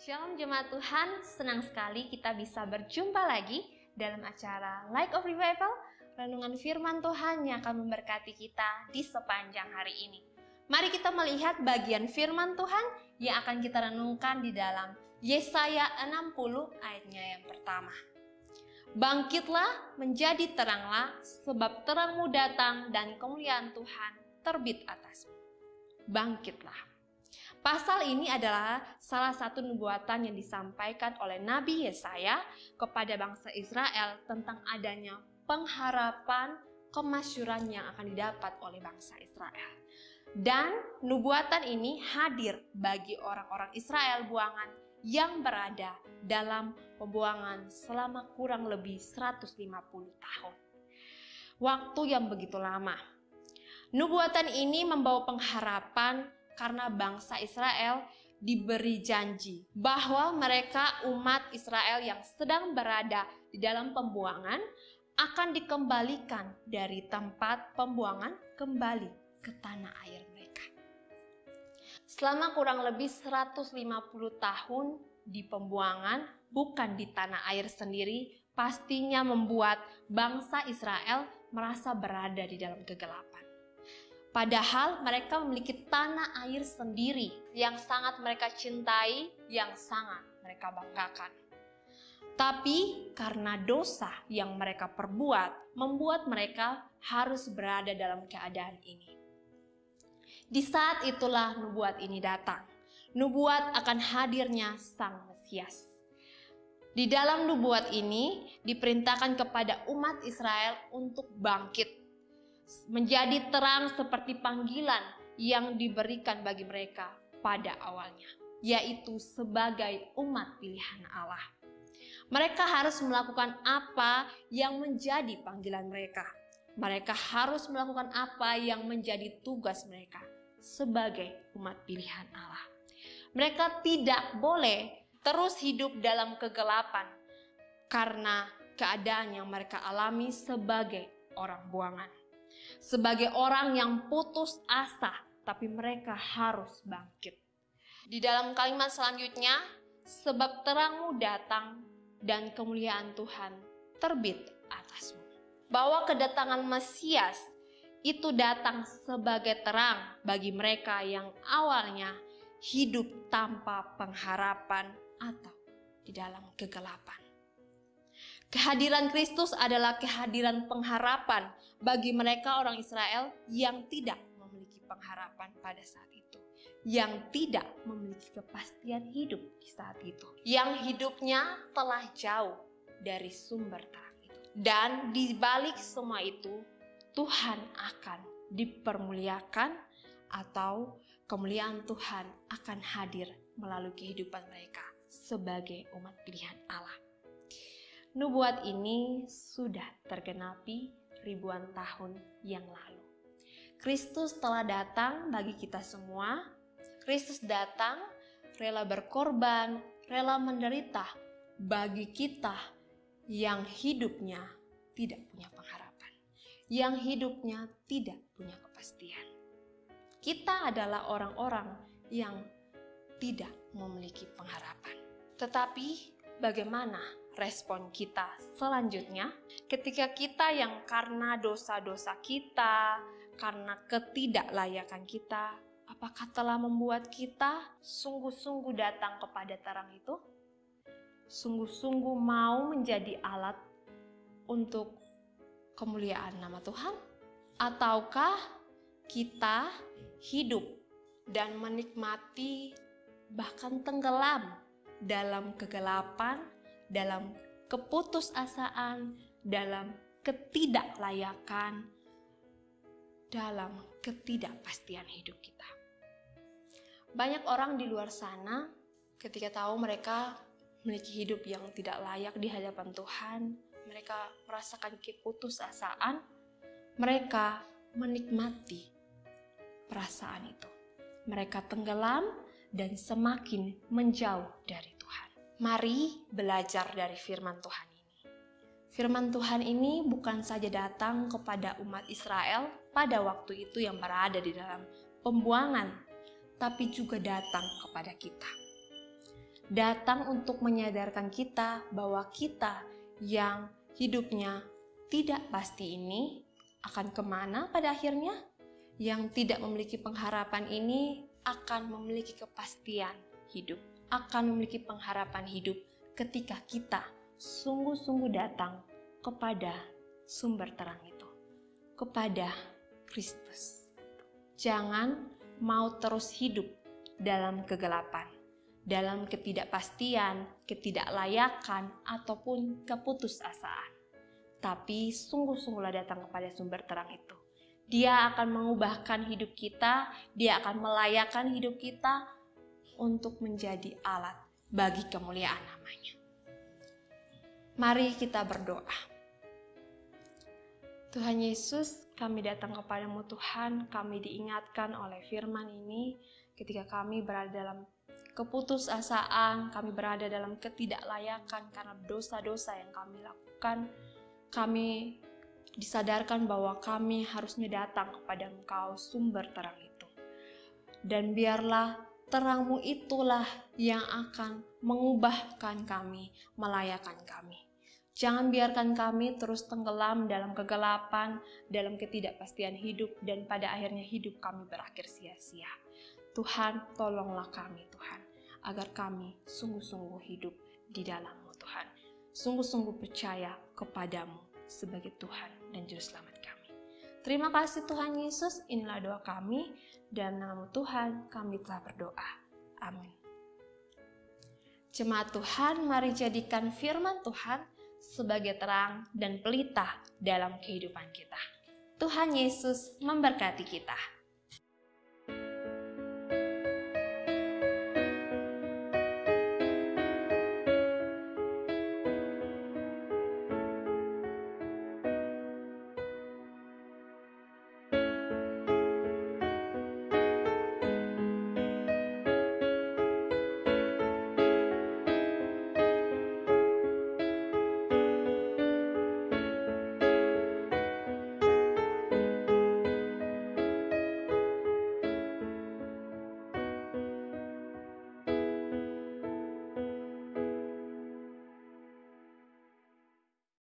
Shalom jemaat Tuhan, senang sekali kita bisa berjumpa lagi dalam acara Light of Revival, renungan firman Tuhan yang akan memberkati kita di sepanjang hari ini. Mari kita melihat bagian firman Tuhan yang akan kita renungkan di dalam Yesaya 60 ayatnya yang pertama. Bangkitlah, menjadi teranglah, sebab terangmu datang dan kemuliaan Tuhan terbit atasmu. Bangkitlah. Pasal ini adalah salah satu nubuatan yang disampaikan oleh Nabi Yesaya kepada bangsa Israel tentang adanya pengharapan kemasyuran yang akan didapat oleh bangsa Israel. Dan nubuatan ini hadir bagi orang-orang Israel buangan yang berada dalam pembuangan selama kurang lebih 150 tahun. Waktu yang begitu lama. Nubuatan ini membawa pengharapan karena bangsa Israel diberi janji bahwa mereka umat Israel yang sedang berada di dalam pembuangan akan dikembalikan dari tempat pembuangan kembali ke tanah air mereka. Selama kurang lebih 150 tahun di pembuangan, bukan di tanah air sendiri, pastinya membuat bangsa Israel merasa berada di dalam kegelapan. Padahal mereka memiliki tanah air sendiri yang sangat mereka cintai, yang sangat mereka banggakan. Tapi karena dosa yang mereka perbuat, membuat mereka harus berada dalam keadaan ini. Di saat itulah nubuat ini datang. Nubuat akan hadirnya Sang Mesias. Di dalam nubuat ini diperintahkan kepada umat Israel untuk bangkit, menjadi terang seperti panggilan yang diberikan bagi mereka pada awalnya, yaitu sebagai umat pilihan Allah. Mereka harus melakukan apa yang menjadi panggilan mereka. Mereka harus melakukan apa yang menjadi tugas mereka sebagai umat pilihan Allah. Mereka tidak boleh terus hidup dalam kegelapan karena keadaan yang mereka alami sebagai orang buangan. Sebagai orang yang putus asa, tapi mereka harus bangkit. Di dalam kalimat selanjutnya, sebab terangmu datang dan kemuliaan Tuhan terbit atasmu. Bahwa kedatangan Mesias itu datang sebagai terang bagi mereka yang awalnya hidup tanpa pengharapan atau di dalam kegelapan. Kehadiran Kristus adalah kehadiran pengharapan bagi mereka orang Israel yang tidak memiliki pengharapan pada saat itu. Yang tidak memiliki kepastian hidup di saat itu. Yang hidupnya telah jauh dari sumber terang itu. Dan di balik semua itu, Tuhan akan dipermuliakan atau kemuliaan Tuhan akan hadir melalui kehidupan mereka sebagai umat pilihan Allah. Nubuat ini sudah tergenapi ribuan tahun yang lalu. Kristus telah datang bagi kita semua. Kristus datang rela berkorban, rela menderita bagi kita yang hidupnya tidak punya pengharapan, yang hidupnya tidak punya kepastian. Kita adalah orang-orang yang tidak memiliki pengharapan. Tetapi bagaimana respon kita selanjutnya ketika kita yang karena dosa-dosa kita, karena ketidaklayakan kita, apakah telah membuat kita sungguh-sungguh datang kepada terang itu? Sungguh-sungguh mau menjadi alat untuk kemuliaan nama Tuhan? Ataukah kita hidup dan menikmati bahkan tenggelam dalam kegelapan, dalam keputusasaan, dalam ketidaklayakan, dalam ketidakpastian hidup kita. Banyak orang di luar sana ketika tahu mereka memiliki hidup yang tidak layak di hadapan Tuhan, mereka merasakan keputusasaan, mereka menikmati perasaan itu. Mereka tenggelam dan semakin menjauh dari Tuhan. Mari belajar dari firman Tuhan ini. Firman Tuhan ini bukan saja datang kepada umat Israel pada waktu itu yang berada di dalam pembuangan, tapi juga datang kepada kita. datang untuk menyadarkan kita bahwa kita yang hidupnya tidak pasti ini akan kemana pada akhirnya. Yang tidak memiliki pengharapan ini akan memiliki kepastian hidup, akan memiliki pengharapan hidup ketika kita sungguh-sungguh datang kepada sumber terang itu, kepada Kristus. Jangan mau terus hidup dalam kegelapan, dalam ketidakpastian, ketidaklayakan, ataupun keputusasaan. Tapi sungguh-sungguhlah datang kepada sumber terang itu. Dia akan mengubahkan hidup kita, dia akan melayakkan hidup kita untuk menjadi alat bagi kemuliaan namanya. Mari kita berdoa. Tuhan Yesus, kami datang kepadamu Tuhan, kami diingatkan oleh firman ini ketika kami berada dalam keputusasaan, kami berada dalam ketidaklayakan karena dosa-dosa yang kami lakukan. Kami disadarkan bahwa kami harusnya datang kepada Engkau, sumber terang itu. Dan biarlah terang-Mu itulah yang akan mengubahkan kami, melayakkan kami. Jangan biarkan kami terus tenggelam dalam kegelapan, dalam ketidakpastian hidup, dan pada akhirnya hidup kami berakhir sia-sia. Tuhan, tolonglah kami Tuhan, agar kami sungguh-sungguh hidup di dalam-Mu Tuhan. Sungguh-sungguh percaya kepadamu sebagai Tuhan dan Juru Selamat kami. Terima kasih Tuhan Yesus, inilah doa kami, dan nama Tuhan kami telah berdoa. Amin. Jemaat Tuhan, mari jadikan firman Tuhan sebagai terang dan pelita dalam kehidupan kita. Tuhan Yesus memberkati kita.